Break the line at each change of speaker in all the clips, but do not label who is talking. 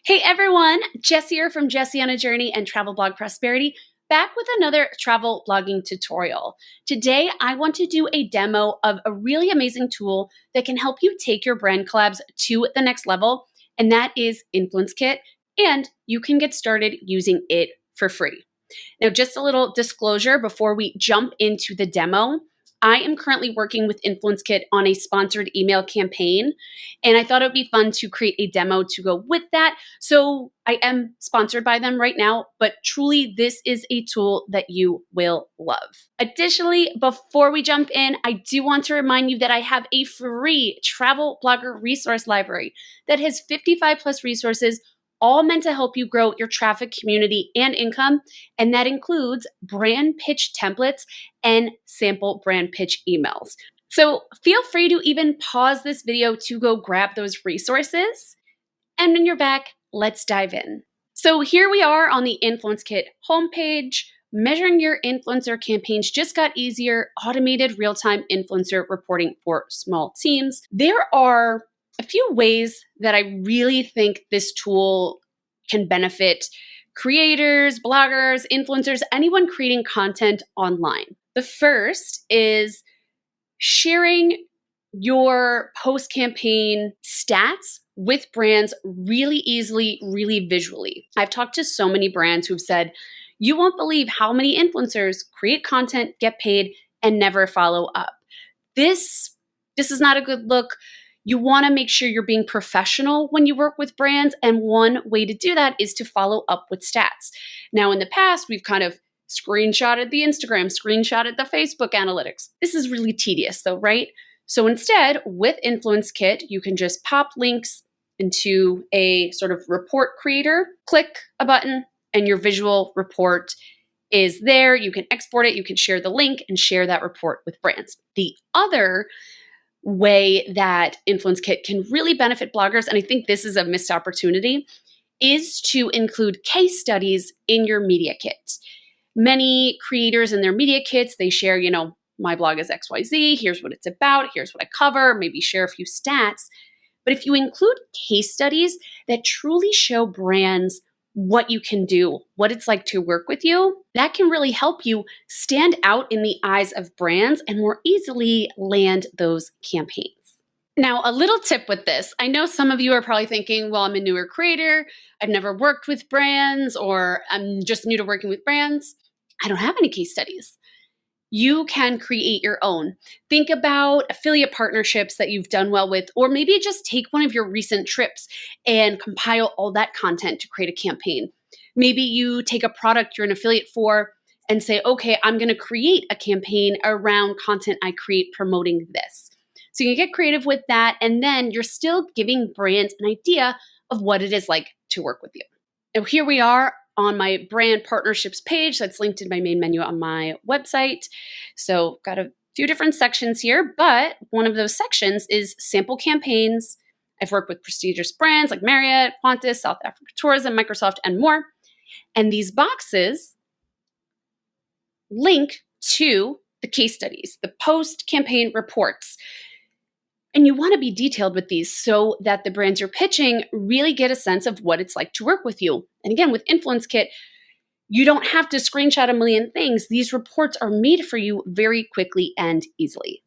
Hey everyone, Jessie here from Jessie on a Journey and Travel Blog Prosperity, back with another travel blogging tutorial. Today, I want to do a demo of a really amazing tool that can help you take your brand collabs to the next level, and that is InfluenceKit, and you can get started using it for free. Now, just a little disclosure before we jump into the demo. I am currently working with InfluenceKit on a sponsored email campaign, and I thought it would be fun to create a demo to go with that. So I am sponsored by them right now, but truly this is a tool that you will love. Additionally, before we jump in, I do want to remind you that I have a free travel blogger resource library that has 55 plus resources, all meant to help you grow your traffic, community, and income. And that includes brand pitch templates and sample brand pitch emails. So feel free to even pause this video to go grab those resources. And when you're back, let's dive in. So here we are on the InfluenceKit homepage. Measuring your influencer campaigns just got easier. Automated real-time influencer reporting for small teams. There are a few ways that I really think this tool can benefit creators, bloggers, influencers, anyone creating content online. The first is sharing your post-campaign stats with brands really easily, really visually. I've talked to so many brands who've said, you won't believe how many influencers create content, get paid, and never follow up. This is not a good look. You want to make sure you're being professional when you work with brands, and one way to do that is to follow up with stats. Now, in the past, we've kind of screenshotted the Instagram, screenshotted the Facebook analytics. This is really tedious though, right? So instead, with InfluenceKit, you can just pop links into a sort of report creator, click a button, and your visual report is there. You can export it, you can share the link, and share that report with brands. The other way that InfluenceKit can really benefit bloggers, and I think this is a missed opportunity, is to include case studies in your media kit. Many creators in their media kits, they share, my blog is XYZ, here's what it's about, here's what I cover, maybe share a few stats. But if you include case studies that truly show brands what you can do, what it's like to work with you, that can really help you stand out in the eyes of brands and more easily land those campaigns. Now, a little tip with this. I know some of you are probably thinking, well, I'm a newer creator, I've never worked with brands, or I'm just new to working with brands. I don't have any case studies. You can create your own. Think about affiliate partnerships that you've done well with, or maybe just take one of your recent trips and compile all that content to create a campaign. Maybe you take a product you're an affiliate for and say, okay, I'm going to create a campaign around content I create promoting this. So you can get creative with that, and then you're still giving brands an idea of what it is like to work with you. Now, here we are on my brand partnerships page that's linked in my main menu on my website. So got a few different sections here, but one of those sections is sample campaigns. I've worked with prestigious brands like Marriott, Qantas, South Africa Tourism, Microsoft, and more. And these boxes link to the case studies, the post-campaign reports. And you want to be detailed with these so that the brands you're pitching really get a sense of what it's like to work with you. And again, with InfluenceKit, you don't have to screenshot a million things. These reports are made for you very quickly and easily.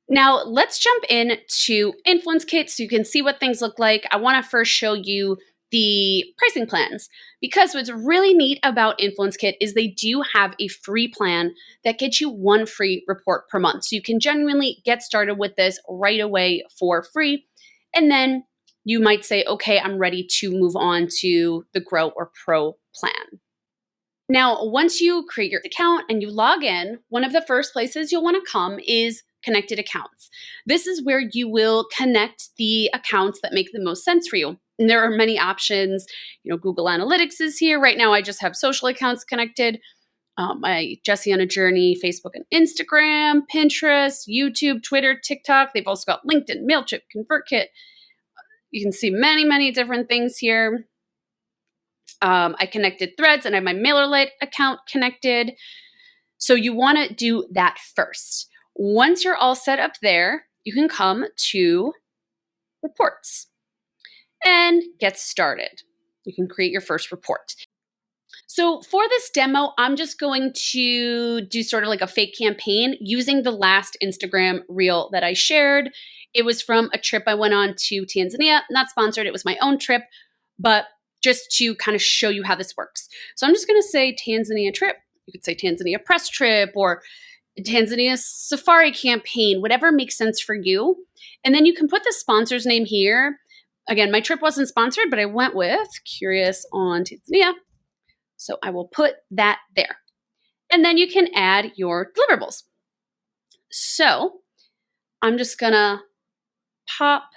Now, let's jump in to InfluenceKit so you can see what things look like. I want to first show you the pricing plans, because what's really neat about InfluenceKit is they do have a free plan that gets you one free report per month. So you can genuinely get started with this right away for free. And then you might say, okay, I'm ready to move on to the Grow or Pro plan. Now, once you create your account and you log in, one of the first places you'll want to come is connected accounts. This is where you will connect the accounts that make the most sense for you. And there are many options. Google Analytics is here. Right now, I just have social accounts connected. My Jessie on a Journey, Facebook and Instagram, Pinterest, YouTube, Twitter, TikTok. They've also got LinkedIn, MailChimp, ConvertKit. You can see many, many different things here. I connected Threads and I have my MailerLite account connected. So you want to do that first. Once you're all set up there, you can come to reports and get started. you can create your first report. So for this demo, I'm just going to do sort of like a fake campaign using the last Instagram reel that I shared. It was from a trip I went on to Tanzania, not sponsored, it was my own trip, but just to kind of show you how this works. So I'm just going to say Tanzania trip. You could say Tanzania press trip or Tanzania safari campaign, whatever makes sense for you. And then you can put the sponsor's name here. Again, my trip wasn't sponsored, but I went with Curious on Tanzania. So I will put that there. And then you can add your deliverables. So I'm just gonna pop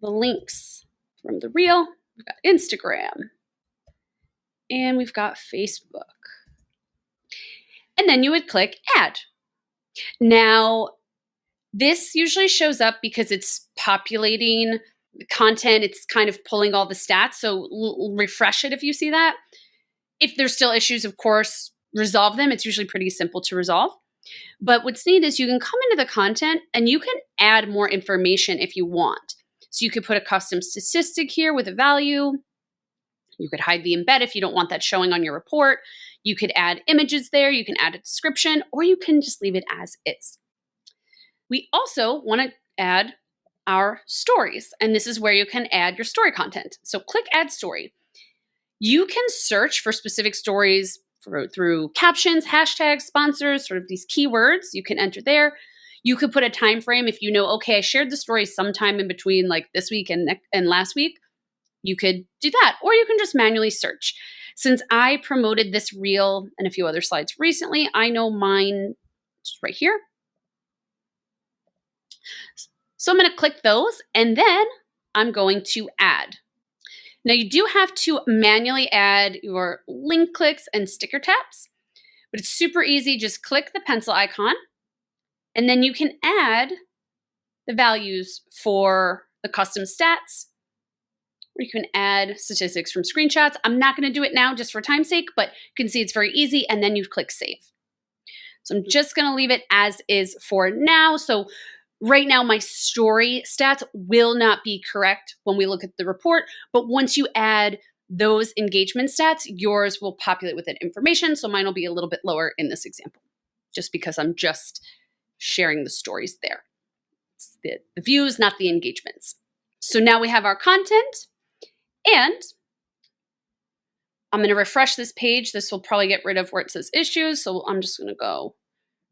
the links from the reel. We've got Instagram and we've got Facebook. And then you would click add. Now, this usually shows up because it's populating the content. It's kind of pulling all the stats. So refresh it if you see that. If there's still issues, of course, resolve them. It's usually pretty simple to resolve. But what's neat is you can come into the content and you can add more information if you want. So you could put a custom statistic here with a value. You could hide the embed if you don't want that showing on your report. You could add images there. You can add a description, or you can just leave it as is. We also want to add our stories, and this is where you can add your story content. So click Add Story. You can search for specific stories through captions, hashtags, sponsors, sort of these keywords. You can enter there. You could put a time frame if you know, okay, I shared the story sometime in between like this week and last week. You could do that, or you can just manually search. Since I promoted this reel and a few other slides recently, I know mine is right here. So I'm going to click those, and then I'm going to add. Now you do have to manually add your link clicks and sticker taps, but it's super easy. Just click the pencil icon, and then you can add the values for the custom stats, or you can add statistics from screenshots. I'm not going to do it now just for time's sake, but you can see it's very easy, and then you click save. So I'm just going to leave it as is for now. So right now, my story stats will not be correct when we look at the report, but once you add those engagement stats, yours will populate with that information. So mine will be a little bit lower in this example, just because I'm just sharing the stories there. It's the views, not the engagements. So now we have our content, and I'm going to refresh this page. This will probably get rid of where it says issues. So I'm just going to go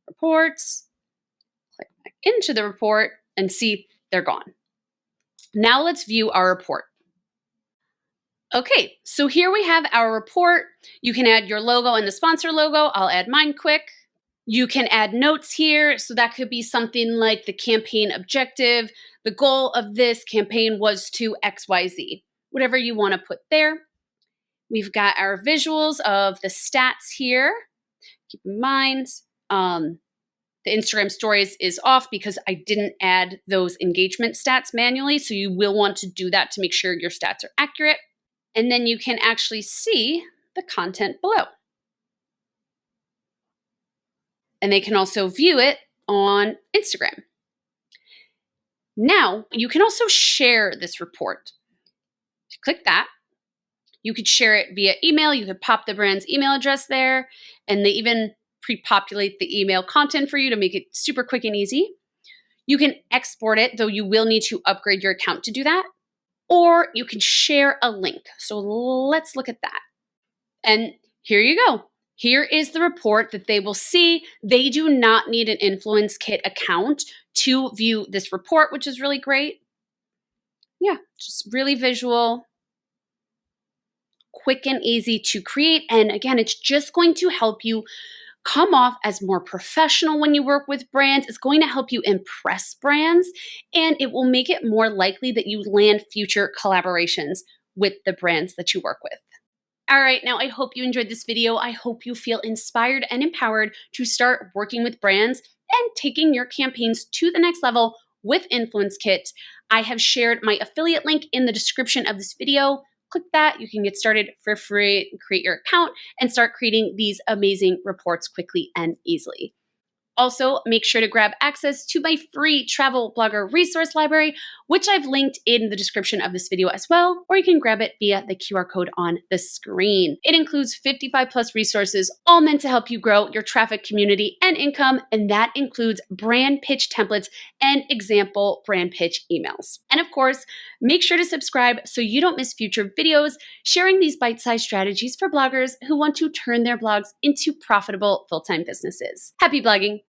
reports, click back into the report, and see they're gone. Now let's view our report. Okay, so here we have our report. You can add your logo and the sponsor logo. I'll add mine quick. You can add notes here. So that could be something like the campaign objective. The goal of this campaign was to XYZ, whatever you want to put there. We've got our visuals of the stats here. Keep in mind, the Instagram stories is off because I didn't add those engagement stats manually. So you will want to do that to make sure your stats are accurate. And then you can actually see the content below. And they can also view it on Instagram. Now, you can also share this report. Click that. You could share it via email. You could pop the brand's email address there, and they even pre-populate the email content for you to make it super quick and easy. You can export it, though you will need to upgrade your account to do that. Or you can share a link. So let's look at that. And here you go. Here is the report that they will see. They do not need an InfluenceKit account to view this report, which is really great. Yeah, just really visual, quick and easy to create. And again, it's just going to help you come off as more professional when you work with brands. It's going to help you impress brands, and it will make it more likely that you land future collaborations with the brands that you work with. All right, now I hope you enjoyed this video. I hope you feel inspired and empowered to start working with brands and taking your campaigns to the next level with InfluenceKit. I have shared my affiliate link in the description of this video. Click that. You can get started for free, create your account, and start creating these amazing reports quickly and easily. Also, make sure to grab access to my free travel blogger resource library, which I've linked in the description of this video as well, or you can grab it via the QR code on the screen. It includes 55 plus resources, all meant to help you grow your traffic community and income, and that includes brand pitch templates and example brand pitch emails. And of course, make sure to subscribe so you don't miss future videos sharing these bite-sized strategies for bloggers who want to turn their blogs into profitable full-time businesses. Happy blogging!